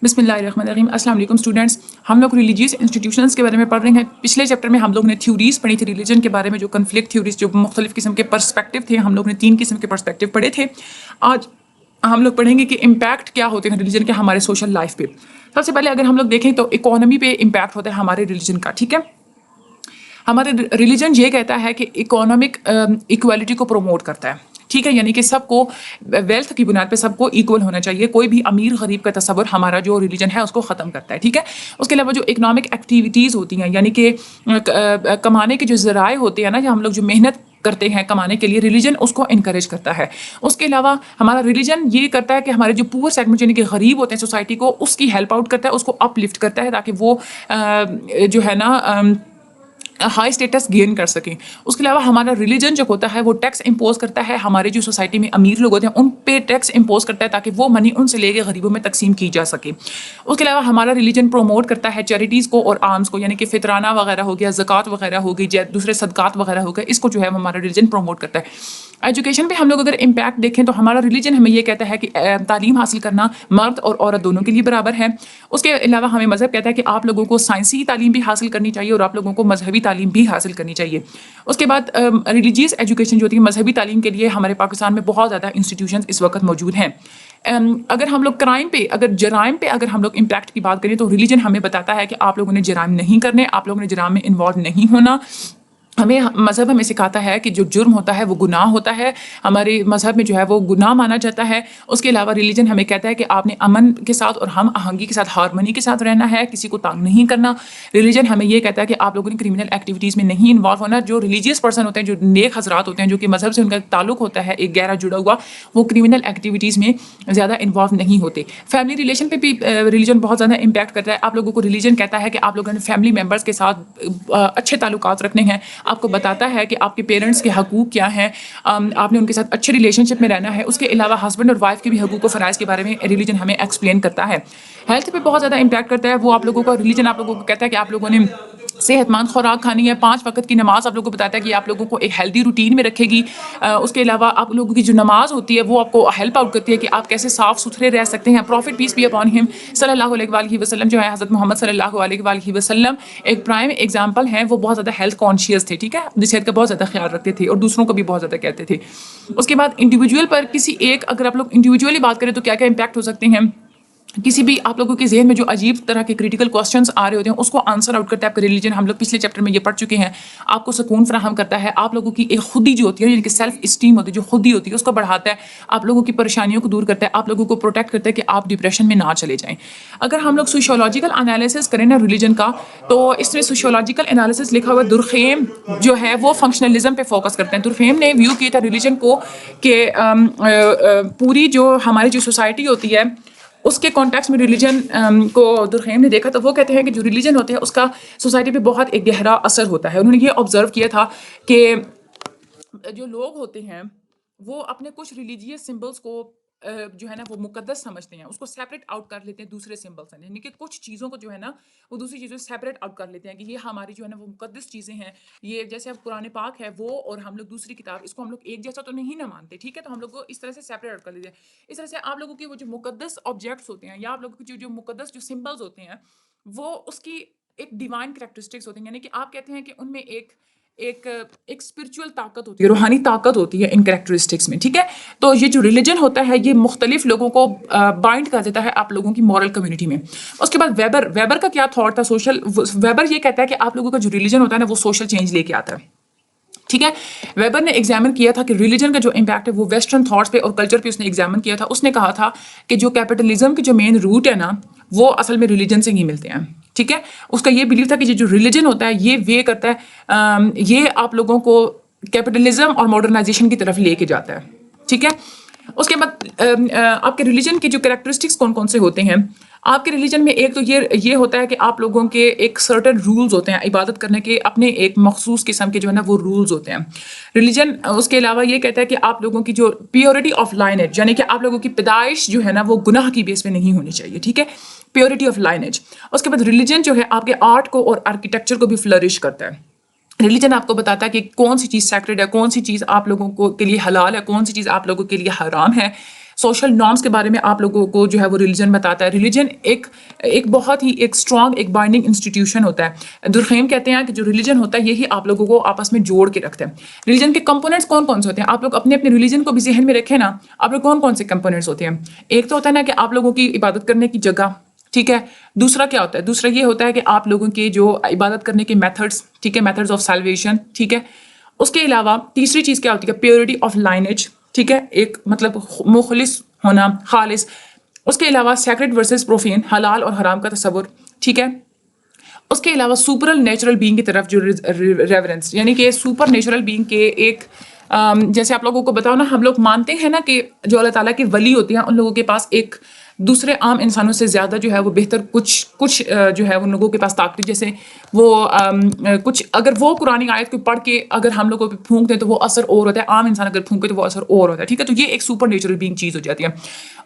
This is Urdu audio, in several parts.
بسم اللہ الرحمن الرحیم. السلام علیکم اسٹوڈنٹس. ہم لوگ ریلیجیس انسٹیٹیوشنس کے بارے میں پڑھ رہے ہیں. پچھلے چیپٹر میں ہم لوگ نے تھیوریز پڑھی تھی ریلیجن کے بارے میں, جو کنفلکٹ تھیوریز, جو مختلف قسم کے پرسپیکٹو تھے. ہم لوگ نے 3 قسم کے پرسپیکٹو پڑھے تھے. آج ہم لوگ پڑھیں گے کہ امپیکٹ کیا ہوتے ہیں ریلیجن کے ہمارے سوشل لائف پہ. سب سے پہلے اگر ہم لوگ دیکھیں تو اکانومی پہ امپیکٹ ہوتا ہے ہمارے ریلیجن کا. ٹھیک ہے, ہمارے ریلیجن یہ کہتا ہے کہ اکانومک ایکویلٹی کو پروموٹ کرتا ہے. ٹھیک ہے, یعنی کہ سب کو ویلتھ کی بنیاد پہ سب کو ایکول ہونا چاہیے. کوئی بھی امیر غریب کا تصور ہمارا جو ریلیجن ہے اس کو ختم کرتا ہے. ٹھیک ہے, اس کے علاوہ جو اکنامک ایکٹیویٹیز ہوتی ہیں, یعنی کہ کمانے کے جو ذرائع ہوتے ہیں نا, ہم لوگ جو محنت کرتے ہیں کمانے کے لیے, ریلیجن اس کو انکریج کرتا ہے. اس کے علاوہ ہمارا ریلیجن یہ کرتا ہے کہ ہمارے جو پور سیگمنٹ یعنی کہ غریب ہوتے ہیں سوسائٹی کو, اس کی ہیلپ آؤٹ کرتا ہے, اس کو اپ لفٹ کرتا ہے تاکہ وہ جو ہے نا ہائی اسٹیٹس گین کر سکیں. اس کے علاوہ ہمارا ریلیجن جو ہوتا ہے وہ ٹیکس امپوز کرتا ہے. ہمارے جو سوسائٹی میں امیر لوگ ہوتے ہیں ان پہ ٹیکس امپوز کرتا ہے تاکہ وہ منی ان سے لے کے غریبوں میں تقسیم کی جا سکے. اس کے علاوہ ہمارا ریلیجن پروموٹ کرتا ہے چیریٹیز کو اور آرمس کو, یعنی کہ فطرانہ وغیرہ ہو گیا, زکوٰۃ وغیرہ ہو گئی, دوسرے صدقات وغیرہ ہو گئے, اس کو جو ہے ہمارا ریلیجن پروموٹ کرتا ہے. ایجوکیشن پہ ہم لوگ اگر امپیکٹ دیکھیں تو ہمارا ریلیجن ہمیں یہ کہتا ہے کہ تعلیم حاصل کرنا مرد اور عورت دونوں کے لیے برابر ہے. اس کے علاوہ ہمیں مذہب کہتا ہے کہ آپ لوگوں کو سائنسی تعلیم بھی حاصل کرنی چاہیے اور آپ لوگوں کو مذہبی تعلیم بھی حاصل کرنی چاہیے. اس کے بعد ریلیجیس ایجوکیشن جو ہوتی ہے مذہبی تعلیم کے لیے ہمارے پاکستان میں بہت زیادہ انسٹیٹیوشنز اس وقت موجود ہیں. اگر ہم لوگ جرائم پہ اگر ہم لوگ امپیکٹ کی بات کریں تو ریلیجن ہمیں بتاتا ہے کہ آپ لوگوں نے جرائم نہیں کرنے, آپ لوگوں نے جرائم میں انوالو نہیں ہونا. مذہب ہمیں سکھاتا ہے کہ جو جرم ہوتا ہے وہ گناہ ہوتا ہے, ہمارے مذہب میں جو ہے وہ گناہ مانا جاتا ہے. اس کے علاوہ ریلیجن ہمیں کہتا ہے کہ آپ نے امن کے ساتھ اور ہم آہنگی کے ساتھ, ہارمونی کے ساتھ رہنا ہے, کسی کو تنگ نہیں کرنا. ریلیجن ہمیں یہ کہتا ہے کہ آپ لوگوں نے کرمنل ایکٹیویٹیز میں نہیں انوالو ہونا. جو ریلیجیس پرسن ہوتے ہیں, جو نیک حضرات ہوتے ہیں, جو کہ مذہب سے ان کا تعلق ہوتا ہے ایک گہرا جڑا ہوا, وہ کرمنل ایکٹیویٹیز میں زیادہ انوالو نہیں ہوتے. فیملی ریلیشن پہ بھی ریلیجن بہت زیادہ امپیکٹ کرتا ہے. آپ لوگوں کو ریلیجن کہتا ہے کہ آپ لوگوں نے فیملی ممبرس کے ساتھ اچھے تعلقات رکھنے ہیں. آپ کو بتاتا ہے کہ آپ کے پیرنٹس کے حقوق کیا ہیں, آپ نے ان کے ساتھ اچھے ریلیشن شپ میں رہنا ہے. اس کے علاوہ ہسبینڈ اور وائف کے بھی حقوق و فرائض کے بارے میں ریلیجن ہمیں ایکسپلین کرتا ہے. ہیلتھ پہ بہت زیادہ امپیکٹ کرتا ہے. وہ آپ لوگوں کو ریلیجن آپ لوگوں کو کہتا ہے کہ آپ لوگوں نے صحت مند خوراک کھانی ہے, 5 وقت کی نماز آپ لوگوں کو بتاتا ہے کہ آپ لوگوں کو ایک ہیلدی روٹین میں رکھے گی. اس کے علاوہ آپ لوگوں کی جو نماز ہوتی ہے وہ آپ کو ہیلپ آؤٹ کرتی ہے کہ آپ کیسے صاف ستھرے رہ سکتے ہیں. Profit piece be upon him صلی اللہ علیہ وآلہ وسلم جو ہے, حضرت محمد صلی اللہ علیہ وآلہ وسلم ایک پرائم ایگزامپل ہیں. وہ بہت زیادہ ہیلتھ کانشیس تھے. ٹھیک ہے, صحت کا بہت زیادہ خیال رکھتے تھے اور دوسروں کو بھی بہت زیادہ کہتے تھے. اس کے بعد انڈیویجول پر کسی ایک, اگر آپ لوگ انڈیویجولی بات کریں تو کیا کیا امپیکٹ ہو سکتے ہیں. کسی بھی آپ لوگوں کے ذہن میں جو عجیب طرح کے کریٹیکل کوسچنس آ رہے ہوتے ہیں اس کو آنسر آؤٹ کرتا ہے آپ کا ریلیجن. ہم لوگ پچھلے چیپٹر میں یہ پڑھ چکے ہیں. آپ کو سکون فراہم کرتا ہے. آپ لوگوں کی ایک خودی جو ہوتی ہے, یعنی کہ سیلف اسٹیم ہوتی ہے, جو خودی ہوتی ہے اس کو بڑھاتا ہے. آپ لوگوں کی پریشانیوں کو دور کرتا ہے. آپ لوگوں کو پروٹیکٹ کرتا ہے کہ آپ ڈپریشن میں نہ چلے جائیں. اگر ہم لوگ سوشیولوجیکل انالیسس کریں نا ریلیجن کا, تو اس میں سوشیولوجیکل انالیسس لکھا ہوا درخیم جو ہے وہ فنکشنلزم پہ فوکس کرتے ہیں. درخیم نے ویو کیا تھا ریلیجن کو کہ پوری جو ہماری جو سوسائٹی ہوتی ہے اس کے کانٹیکس میں ریلیجن کو درخیم نے دیکھا. تو وہ کہتے ہیں کہ جو ریلیجن ہوتے ہیں اس کا سوسائٹی پہ بہت ایک گہرا اثر ہوتا ہے. انہوں نے یہ آبزرو کیا تھا کہ جو لوگ ہوتے ہیں وہ اپنے کچھ ریلیجیس سمبلس کو جو ہے نا وہ مقدس سمجھتے ہیں, اس کو سیپریٹ آؤٹ کر لیتے ہیں دوسرے سمبل سے. یعنی کہ کچھ چیزوں کو جو ہے نا وہ دوسری چیزوں سے سیپریٹ آؤٹ کر لیتے ہیں کہ یہ ہماری جو ہے نا وہ مقدس چیزیں ہیں. یہ جیسے اب قرآن پاک ہے وہ, اور ہم لوگ دوسری کتاب, اس کو ہم لوگ ایک جیسا تو نہیں نہ مانتے. ٹھیک ہے, تو ہم لوگ کو اس طرح سے سیپریٹ آؤٹ کر لیتے ہیں. اس طرح سے آپ لوگوں کی وہ جو مقدس آبجیکٹس ہوتے ہیں یا آپ لوگوں کی جو مقدس جو سمبلز ہوتے ہیں وہ اس کی ایک ڈیوائن کریکٹرسٹکس ہوتی ہیں. یعنی کہ آپ کہتے ہیں کہ ان میں ایک اسپرچول طاقت ہوتی ہے, روحانی طاقت ہوتی ہے ان کریکٹرسٹکس میں. ٹھیک ہے, تو یہ جو ریلیجن ہوتا ہے یہ مختلف لوگوں کو بائنڈ کر دیتا ہے آپ لوگوں کی مورل کمیونٹی میں. اس کے بعد ویبر کا کیا تھاٹ تھا سوشل. ویبر یہ کہتا ہے کہ آپ لوگوں کا جو ریلیجن ہوتا ہے نا وہ سوشل چینج لے کے آتا ہے. ٹھیک ہے, ویبر نے ایگزامن کیا تھا کہ ریلیجن کا جو امپیکٹ ہے وہ ویسٹرن تھاٹس پہ اور کلچر پہ اس نے ایگزامن کیا تھا. اس نے کہا تھا کہ جو کیپٹلزم کے جو مین روٹ ہے نا وہ اصل میں ریلیجن سے ہی ملتے ہیں. ٹھیک ہے, اس کا یہ بلیو تھا کہ جو ریلیجن ہوتا ہے یہ وے کرتا ہے, یہ آپ لوگوں کو کیپٹلزم اور ماڈرنائزیشن کی طرف لے کے جاتا ہے. ٹھیک ہے, اس کے بعد آپ کے ریلیجن کے جو کریکٹرسٹکس کون کون سے ہوتے ہیں. آپ کے ریلیجن میں ایک تو یہ ہوتا ہے کہ آپ لوگوں کے ایک سرٹن رولز ہوتے ہیں عبادت کرنے کے, اپنے ایک مخصوص قسم کے جو ہے نا وہ رولز ہوتے ہیں. ریلیجن اس کے علاوہ یہ کہتا ہے کہ آپ لوگوں کی جو پیورٹی آف لائنیج, یعنی کہ آپ لوگوں کی پیدائش جو ہے نا وہ گناہ کی بیس پہ نہیں ہونی چاہیے. ٹھیک ہے, پیورٹی آف لائنیج. اس کے بعد ریلیجن جو ہے آپ کے آرٹ کو اور آرکیٹیکچر کو بھی فلرش کرتا ہے. ریلیجن آپ کو بتاتا ہے کہ کون سی چیز سیکریڈ ہے, کون سی چیز آپ لوگوں کو کے لیے حلال ہے, کون سی چیز آپ لوگوں کے لیے حرام ہے. سوشل نارمس کے بارے میں آپ لوگوں کو جو ہے وہ ریلیجن بتاتا ہے. ریلیجن ایک بہت ہی ایک اسٹرانگ ایک بائنڈنگ انسٹیٹیوشن ہوتا ہے. درخیم کہتے ہیں کہ جو ریلیجن ہوتا ہے یہی آپ لوگوں کو آپس میں جوڑ کے رکھتا ہے. ریلیجن کے کمپوننٹس کون کون سے ہوتے ہیں؟ آپ لوگ اپنے ریلیجن کو بھی ذہن میں رکھیں نا. آپ لوگ کون کون سے کمپوننٹس ہوتے ہیں؟ ایک تو ہوتا ہے نا کہ آپ لوگوں کی عبادت کرنے کی جگہ, ٹھیک ہے. دوسرا کیا ہوتا ہے؟ دوسرا یہ ہوتا ہے کہ آپ لوگوں کے جو عبادت کرنے کے میتھڈس, ٹھیک ہے, میتھڈز آف سیلویشن, ٹھیک ہے. اس کے علاوہ تیسری چیز کیا ہوتی ہے؟ پیورٹی آف لائنیج, ٹھیک ہے, ایک مطلب مخلص ہونا, خالص. اس کے علاوہ سیکرڈ ورسز پروفین, حلال اور حرام کا تصور, ٹھیک ہے. اس کے علاوہ سپر نیچرل بینگ کی طرف جو ریورنس, یعنی کہ سپر نیچرل بینگ کے ایک جیسے آپ لوگوں کو بتاؤ نا, ہم لوگ مانتے ہیں نا کہ جو اللہ تعالیٰ کے ولی ہوتے ہیں ان لوگوں کے پاس ایک دوسرے عام انسانوں سے زیادہ جو ہے وہ بہتر کچھ جو ہے ان لوگوں کے پاس طاقت, جیسے وہ کچھ اگر وہ قرآن آیت کو پڑھ کے اگر ہم لوگوں پہ پھونک دیں تو وہ اثر اور ہوتا ہے, عام انسان اگر پھونکے تو وہ اثر اور ہوتا ہے, ٹھیک ہے. تو یہ ایک سپر نیچرل بینگ چیز ہو جاتی ہے.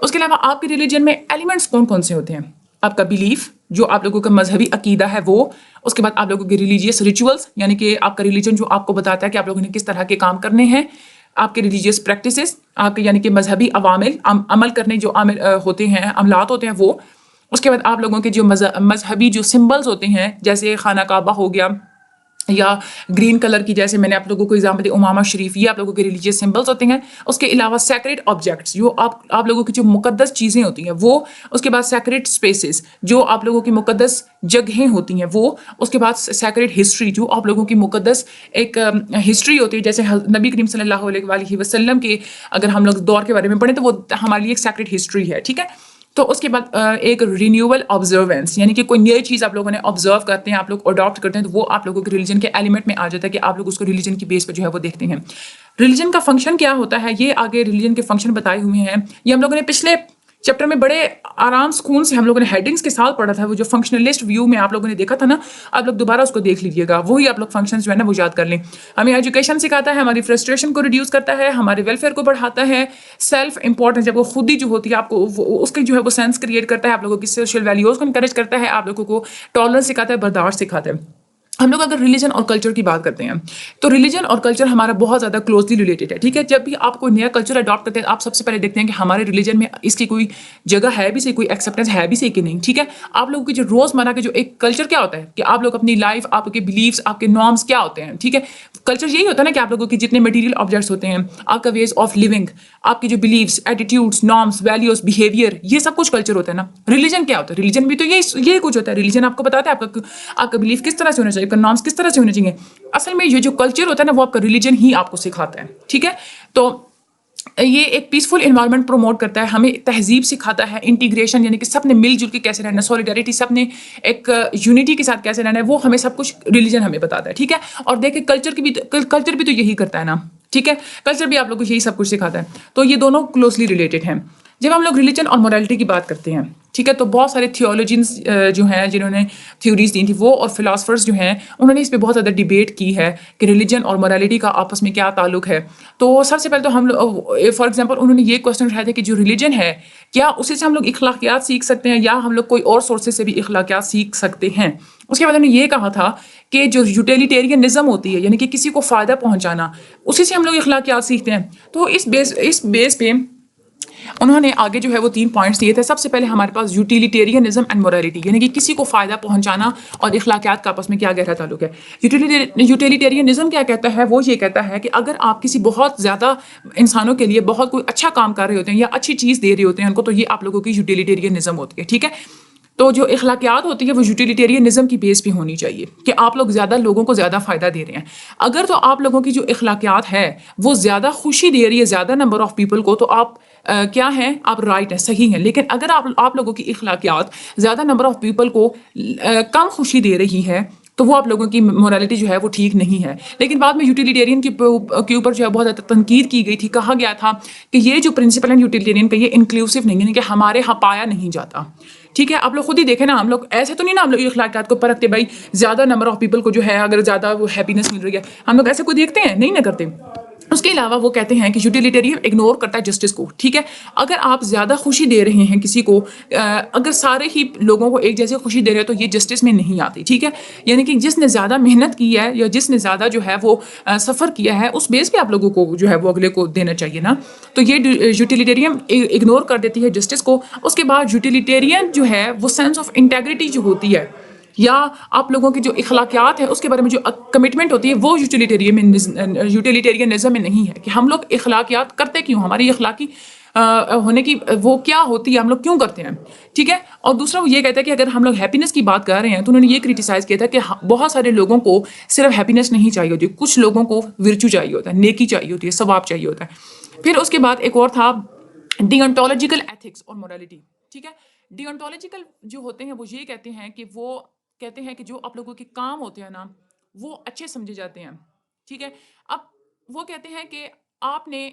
اس کے علاوہ آپ کے ریلیجن میں ایلیمنٹس کون کون سے ہوتے ہیں؟ آپ کا بلیف, جو آپ لوگوں کا مذہبی عقیدہ ہے وہ. اس کے بعد آپ لوگوں کے ریلیجیس ریچولس, یعنی کہ آپ کا ریلیجن جو آپ کو بتاتا ہے کہ آپ لوگوں نے کس طرح کے کام کرنے ہیں. آپ کے ریلیجیس پریکٹسز, آپ کے یعنی کہ مذہبی عوامل, عمل کرنے جو عامل ہوتے ہیں, عملات ہوتے ہیں وہ. اس کے بعد آپ لوگوں کے جو مذہبی جو سمبلز ہوتے ہیں, جیسے خانہ کعبہ ہو گیا یا گرین کلر کی, جیسے میں نے آپ لوگوں کو ایگزامپل دی امامہ شریف, یہ آپ لوگوں کے ریلیجیس سمبلز ہوتے ہیں. اس کے علاوہ سیکریڈ آبجیکٹس, جو آپ لوگوں کی جو مقدس چیزیں ہوتی ہیں وہ. اس کے بعد سیکریڈ اسپیسز, جو آپ لوگوں کی مقدس جگہیں ہوتی ہیں وہ. اس کے بعد سیکریڈ ہسٹری, جو آپ لوگوں کی مقدس ایک ہسٹری ہوتی ہے, جیسے نبی کریم صلی اللہ علیہ وآلہ وسلم کے اگر ہم لوگ دور کے بارے میں پڑھیں تو وہ ہمارے لیے ایک سیکریڈ ہسٹری ہے, ٹھیک ہے. تو اس کے بعد ایک رینیول آبزروینس, یعنی کہ کوئی نئی چیز آپ لوگوں نے آبزرو کرتے ہیں, آپ لوگ اڈاپٹ کرتے ہیں, تو وہ آپ لوگوں کے ریلیجن کے ایلیمنٹ میں آ جاتا ہے کہ آپ لوگ اس کو ریلیجن کی بیس پہ جو ہے وہ دیکھتے ہیں. ریلیجن کا فنکشن کیا ہوتا ہے, یہ آگے ریلیجن کے فنکشن بتائے ہوئے ہیں. یہ ہم لوگوں نے پچھلے چیپٹر میں بڑے آرام سکون سے ہم لوگوں نے ہیڈنگس کے ساتھ پڑھا تھا. وہ جو فنکشنلسٹ ویو میں آپ لوگوں نے دیکھا تھا نا, آپ لوگ دوبارہ اس کو دیکھ لیجیے گا. وہی آپ لوگ فنکشنز جو ہے نا وہ یاد کر لیں. ہمیں ایجوکیشن سکھاتا ہے, ہماری فرسٹریشن کو ریڈیوس کرتا ہے, ہمارے ویلفیئر کو بڑھاتا ہے, سیلف امپورٹنس, جب وہ خود ہی جو ہوتی ہے آپ کو اس کی جو ہے وہ سینس کریٹ کرتا ہے, آپ لوگوں کی سوشل ویلیوز کو انکریج کرتا ہے, آپ لوگوں کو ٹالرنس سکھاتا ہے, برداشت سکھاتا ہے. ہم لوگ اگر ریلیجن اور کلچر کی بات کرتے ہیں تو ریلیجن اور کلچر ہمارا بہت زیادہ کلوزلی ریلیٹڈ ہے, ٹھیک ہے. جب بھی آپ کوئی نیا کلچر اڈاپٹ کرتے ہیں آپ سب سے پہلے دیکھتے ہیں کہ ہمارے ریلیجن میں اس کی کوئی جگہ ہے بھی صحیح, کوئی ایکسیپٹنس ہے بھی صحیح کہ نہیں, ٹھیک ہے. آپ لوگوں کی جو روزمرہ کے جو ایک کلچر کیا ہوتا ہے کہ آپ لوگ اپنی لائف, آپ کے بلیفس, آپ کے نارمس کیا ہوتے ہیں, ٹھیک ہے. کلچر یہی ہوتا ہے نا کہ آپ لوگوں کی جتنے مٹیریل آبجیکٹس ہوتے ہیں, آپ کا ویز آف لیونگ, آپ کی جو beliefs, attitudes, norms, values, behaviour, یہ سب کچھ کلچر ہوتا ہے نا. ریلیجن کیا ہوتا ہے؟ ریلیجن بھی تو یہی کچھ ہوتا ہے. ریلیجن آپ کو بتاتا ہے آپ کا بلیف کس طرح سے ہونا چاہیے, آپ کا نارمس کس طرح سے ہونے چاہیے. اصل میں یہ جو کلچر ہوتا ہے نا وہ آپ کا ریلیجن ہی آپ کو سکھاتا ہے, ٹھیک ہے. تو یہ ایک پیسفل انوائرمنٹ پروموٹ کرتا ہے, ہمیں تہذیب سکھاتا ہے, انٹیگریشن یعنی کہ سب نے مل جل کے کیسے رہنا, سولیڈیرٹی, سب نے ایک یونٹی کے ساتھ کیسے رہنا ہے, وہ ہمیں سب کچھ ریلیجن ہمیں بتاتا ہے, ٹھیک ہے. اور دیکھیں کلچر بھی تو یہی کرتا ہے نا, ٹھیک ہے. کلچر بھی آپ لوگوں کو یہی سب کچھ سکھاتا ہے. تو یہ دونوں کلوزلی ریلیٹڈ ہیں. جب ہم لوگ ریلیجن اور مورالٹی کی بات کرتے ہیں, ٹھیک ہے, تو بہت سارے تھیولوجنس جو ہیں جنہوں نے تھیوریز دی تھی وہ, اور فلاسفرز جو ہیں انہوں نے اس پہ بہت زیادہ ڈیبیٹ کی ہے کہ ریلیجن اور مورالٹی کا آپس میں کیا تعلق ہے. تو سب سے پہلے تو ہم لوگ فار ایگزامپل انہوں نے یہ کوشچن اٹھایا تھا کہ جو ریلیجن ہے کیا اسی سے ہم لوگ اخلاقیات سیکھ سکتے ہیں یا ہم لوگ کوئی اور سورسز سے بھی اخلاقیات سیکھ سکتے ہیں. اس کے بعد انہوں نے یہ کہا تھا کہ جو یوٹیلیٹیرینزم ہوتی ہے یعنی کہ کسی کو فائدہ پہنچانا, اسی سے ہم لوگ اخلاقیات سیکھتے ہیں. تو اس بیس پہ انہوں نے آگے جو ہے وہ 3 پوائنٹس دیے تھے. سب سے پہلے ہمارے پاس یوٹیلیٹیرینزم اینڈ مورالٹی, یعنی کہ کسی کو فائدہ پہنچانا اور اخلاقیات کا آپس میں کیا گہرا تعلق ہے. یوٹیلیٹیرینزم کیا کہتا ہے, وہ یہ کہتا ہے کہ اگر آپ کسی بہت زیادہ انسانوں کے لیے بہت کوئی اچھا کام کر رہے ہوتے ہیں یا اچھی چیز دے رہے ہوتے ہیں ان کو, تو یہ آپ لوگوں کی یوٹیلیٹیرینزم ہوتی ہے, ٹھیک ہے. تو جو اخلاقیات ہوتی ہے وہ یوٹیلیٹیرینزم کی بیس پہ ہونی چاہیے کہ آپ لوگ زیادہ لوگوں کو زیادہ فائدہ دے رہے ہیں. اگر تو آپ لوگوں کی جو اخلاقیات ہے وہ زیادہ خوشی دے رہی ہے زیادہ نمبر آف پیپل کو, تو آپ کیا ہیں, آپ رائٹ ہیں, صحیح ہیں. لیکن اگر آپ لوگوں کی اخلاقیات زیادہ نمبر آف پیپل کو کم خوشی دے رہی ہے تو وہ آپ لوگوں کی مورالٹی جو ہے وہ ٹھیک نہیں ہے. لیکن بعد میں یوٹیلیٹیرین کے اوپر جو ہے بہت زیادہ تنقید کی گئی تھی. کہا گیا تھا کہ یہ جو پرنسپل ہے یوٹیلیٹیرین کا یہ انکلوسیو نہیں ہے, یعنی کہ ہمارے ہاں پایا نہیں جاتا, ٹھیک ہے. آپ لوگ خود ہی دیکھیں نا, ہم لوگ ایسے تو نہیں نا ہم لوگ اخلاقیات کو پرکھتے بھائی زیادہ نمبر آف پیپل کو جو ہے اگر زیادہ وہ ہیپینس مل رہی ہے, ہم لوگ ایسے کوئی دیکھتے ہیں نہیں نہ کرتے. اس کے علاوہ وہ کہتے ہیں کہ یوٹیلیٹیرین اگنور کرتا ہے جسٹس کو. ٹھیک ہے, اگر آپ زیادہ خوشی دے رہے ہیں کسی کو, اگر سارے ہی لوگوں کو ایک جیسے خوشی دے رہے ہیں تو یہ جسٹس میں نہیں آتی. ٹھیک ہے, یعنی کہ جس نے زیادہ محنت کی ہے یا جس نے زیادہ جو ہے وہ سفر کیا ہے اس بیس پہ آپ لوگوں کو جو ہے وہ اگلے کو دینا چاہیے نا. تو یہ یوٹیلیٹیرین اگنور کر دیتی ہے جسٹس کو. اس کے بعد یوٹیلیٹیرین جو ہے وہ سینس آف انٹیگریٹی جو ہوتی ہے یا آپ لوگوں کی جو اخلاقیات ہیں اس کے بارے میں جو کمٹمنٹ ہوتی ہے وہ یوٹیلیٹیرینزم میں نہیں ہے کہ ہم لوگ اخلاقیات کرتے کیوں, ہماری اخلاقی ہونے کی وہ کیا ہوتی ہے, ہم لوگ کیوں کرتے ہیں. ٹھیک ہے, اور دوسرا وہ یہ کہتا ہے کہ اگر ہم لوگ ہیپینس کی بات کر رہے ہیں تو انہوں نے یہ کرٹیسائز کیا تھا کہ بہت سارے لوگوں کو صرف ہیپینس نہیں چاہیے ہوتی, کچھ لوگوں کو ورچو چاہیے ہوتا ہے, نیکی چاہیے ہوتی ہے, ثواب چاہیے ہوتا ہے. پھر اس کے بعد ایک اور تھا ڈیونٹولوجیکل ایتھکس اور مورالٹی. ٹھیک ہے, ڈیونٹولوجیکل جو ہوتے ہیں وہ یہ کہتے ہیں کہ وہ کہتے ہیں کہ جو آپ لوگوں کے کام ہوتے ہیں نا وہ اچھے سمجھے جاتے ہیں. ٹھیک ہے, اب وہ کہتے ہیں کہ آپ نے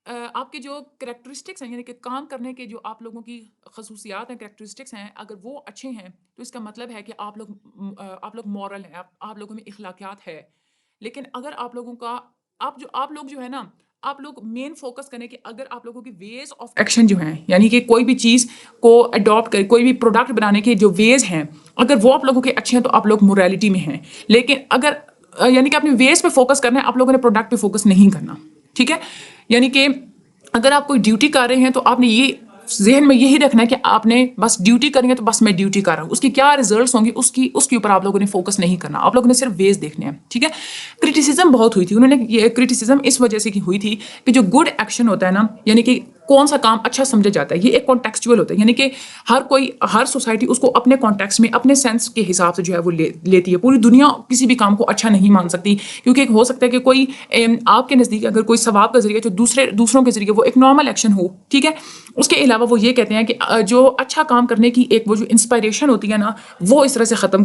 آپ کے جو کریکٹرسٹکس ہیں یعنی کہ کام کرنے کے جو آپ لوگوں کی خصوصیات ہیں, کریکٹرسٹکس ہیں, اگر وہ اچھے ہیں تو اس کا مطلب ہے کہ آپ لوگ مورل ہیں, آپ لوگوں میں اخلاقیات ہے. لیکن اگر آپ لوگوں کا آپ لوگ جو ہے نا آپ لوگ مین فوکس کریں کہ اگر آپ لوگوں کی ویز آف ایکشن جو ہیں یعنی کہ کوئی بھی چیز کو اڈاپٹ کرے, کوئی بھی پروڈکٹ بنانے کے جو ویز ہیں اگر وہ آپ لوگوں کے اچھے ہیں تو آپ لوگ موریلٹی میں ہیں. لیکن اگر یعنی کہ اپنے ویز پہ فوکس کرنا ہے, آپ لوگوں نے پروڈکٹ پہ فوکس نہیں کرنا. ٹھیک ہے, یعنی کہ اگر آپ کوئی ڈیوٹی کر رہے ہیں تو آپ نے یہ ذہن میں یہی رکھنا ہے کہ آپ نے بس ڈیوٹی کرنی ہے تو بس میں ڈیوٹی کر رہا ہوں, اس کی کیا ریزلٹس ہوں گی اس کے اوپر آپ لوگوں نے فوکس نہیں کرنا, آپ لوگوں نے صرف ویز دیکھنے ہیں. ٹھیک ہے, کرٹیسزم بہت ہوئی تھی, انہوں نے یہ کرٹیسزم اس وجہ سے کی ہوئی تھی کہ جو گڈ ایکشن ہوتا ہے نا یعنی کہ کون سا کام اچھا سمجھا جاتا ہے یہ ایک کانٹیکسچوئل ہوتا ہے, یعنی کہ ہر سوسائٹی اس کو اپنے کانٹیکسٹ میں اپنے سینس کے حساب سے جو ہے وہ لیتی ہے. پوری دنیا کسی بھی کام کو اچھا نہیں مان سکتی کیونکہ ہو سکتا ہے کہ کوئی آپ کے نزدیک اگر کوئی ثواب کا ذریعہ تو دوسروں کے ذریعے وہ ایک نارمل ایکشن ہو. ٹھیک ہے, اس کے علاوہ وہ یہ کہتے ہیں کہ جو اچھا کام کرنے کی ایک وہ جو انسپائریشن ہوتی ہے نا وہ اس طرح سے ختم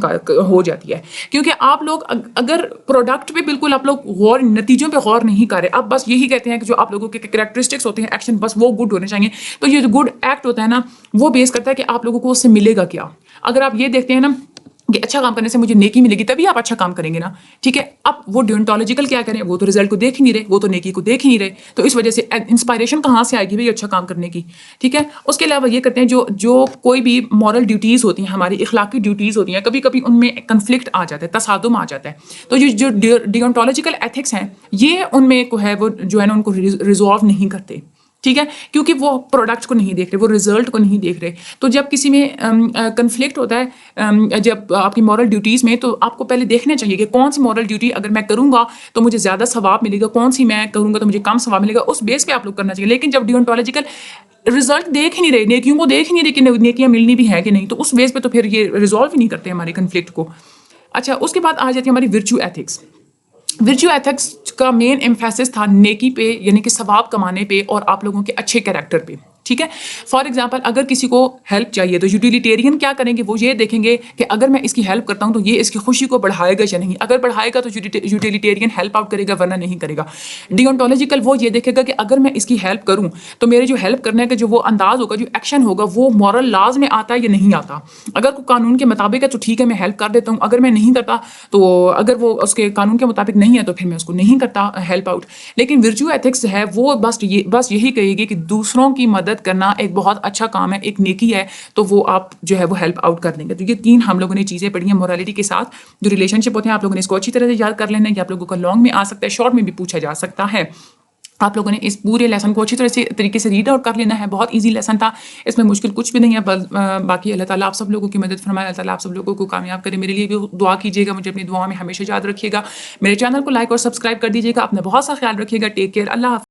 ہو جاتی ہے کیونکہ آپ لوگ اگر پروڈکٹ پہ بالکل آپ لوگ نتیجوں پہ غور نہیں کر رہے, آپ بس یہی کہتے ہیں کہ جو آپ لوگوں کے کریکٹرسٹکس ہوتے ہیں ایکشن بس وہ گڈ ہونے چاہیے, تو یہ جو گڈ ایکٹ ہوتا ہے نا وہ بیس کرتا ہے کہ آپ لوگوں کو اس سے ملے گا کیا. اگر آپ یہ دیکھتے ہیں نا کہ اچھا کام کرنے سے مجھے نیکی ملے گی تبھی آپ اچھا کام کریں گے نا. ٹھیک ہے, اب وہ ڈیونٹولوجیکل کیا کریں, وہ تو رزلٹ کو دیکھ ہی نہیں رہے, وہ تو نیکی کو دیکھ ہی نہیں رہے, تو اس وجہ سے انسپائریشن کہاں سے آئے گی بھائی اچھا کام کرنے کی. ٹھیک ہے, اس کے علاوہ یہ کرتے ہیں جو کوئی بھی مورل ڈیوٹیز ہوتی ہیں ہماری اخلاقی ڈیوٹیز ہوتی ہیں کبھی کبھی ان میں کنفلکٹ آ جاتا ہے, تصادم آ جاتا ہے, تو یہ جو ڈیونٹولوجیکل ایتھکس ہیں یہ ان میں ہے وہ جو ہے نا ان کو ریزالو نہیں کرتے. ٹھیک ہے, کیونکہ وہ پروڈکٹ کو نہیں دیکھ رہے, وہ رزلٹ کو نہیں دیکھ رہے. تو جب کسی میں کنفلکٹ ہوتا ہے جب آپ کی مورل ڈیوٹیز میں تو آپ کو پہلے دیکھنا چاہیے کہ کون سی مورل ڈیوٹی اگر میں کروں گا تو مجھے زیادہ ثواب ملے گا, کون سی میں کروں گا تو مجھے کم ثواب ملے گا, اس بیس پہ آپ لوگ کرنا چاہیے. لیکن جب ڈیونٹولوجیکل رزلٹ دیکھ ہی نہیں رہے, نیکیوں کو دیکھ ہی نہیں رہے کہ نیکیاں ملنی بھی ہے کہ نہیں, تو اس بیس پہ تو پھر یہ ریزالو ہی نہیں کرتے ہمارے کنفلکٹ کو. اچھا, اس کے بعد آ جاتی ہے ہماری ورچو ایتھکس. ورچو ایتھکس کا مین ایمفیسس تھا نیکی پہ یعنی کہ ثواب کمانے پہ اور آپ لوگوں کے اچھے کیریکٹر پہ. ٹھیک ہے, فار ایگزامپل اگر کسی کو ہیلپ چاہیے تو یوٹیلیٹیرین کیا کریں گے, وہ یہ دیکھیں گے کہ اگر میں اس کی ہیلپ کرتا ہوں تو یہ اس کی خوشی کو بڑھائے گا یا نہیں, اگر بڑھائے گا تو یوٹیلیٹیرین ہیلپ آؤٹ کرے گا ورنہ نہیں کرے گا. ڈیونٹولوجیکل وہ یہ دیکھے گا کہ اگر میں اس کی ہیلپ کروں تو میرے جو ہیلپ کرنے کا جو وہ انداز ہوگا, جو ایکشن ہوگا وہ مورل لاز میں آتا ہے یا نہیں آتا. اگر کوئی قانون کے مطابق ہے تو ٹھیک ہے میں ہیلپ کر دیتا ہوں, اگر میں نہیں کرتا تو اگر وہ اس کے قانون کے مطابق نہیں ہے تو پھر میں اس کو نہیں کرتا ہیلپ آؤٹ. لیکن ورچو ایتھکس ہے وہ بس یہی کہے گی کہ دوسروں کی مدد کرنا ایک بہت اچھا کام ہے, ایک نیکی ہے, تو وہ آپ جو ہے وہ ہیلپ آؤٹ کر دیں گے. تو یہ 3 ہم لوگوں نے چیزیں پڑھی ہیں مورالٹی کے ساتھ. جو ریلیشن شپ ہوتے ہیں آپ لوگوں نے اس کو اچھی طرح سے یاد کر لینا ہے, یہ آپ لوگوں کا لانگ میں آ سکتا ہے, شارٹ میں بھی پوچھا جا سکتا ہے. آپ لوگوں نے اس پورے لیسن کو اچھی طریقے سے ریڈ آؤٹ کر لینا ہے. بہت ایزی لیسن تھا, اس میں مشکل کچھ بھی نہیں ہے. باقی اللہ تعالیٰ آپ سب لوگوں کی مدد فرمائے, اللہ تعالیٰ آپ سب لوگوں کو کامیاب کرے. میرے لیے بھی دعا کیجیے گا, مجھے اپنی دعا میں ہمیشہ یاد رکھیے گا. میرے چینل کو لائک اور سبسکرائب کر دیجیے گا. اپنا بہت سا خیال رکھیے گا. ٹیک کیئر, اللہ حافظ.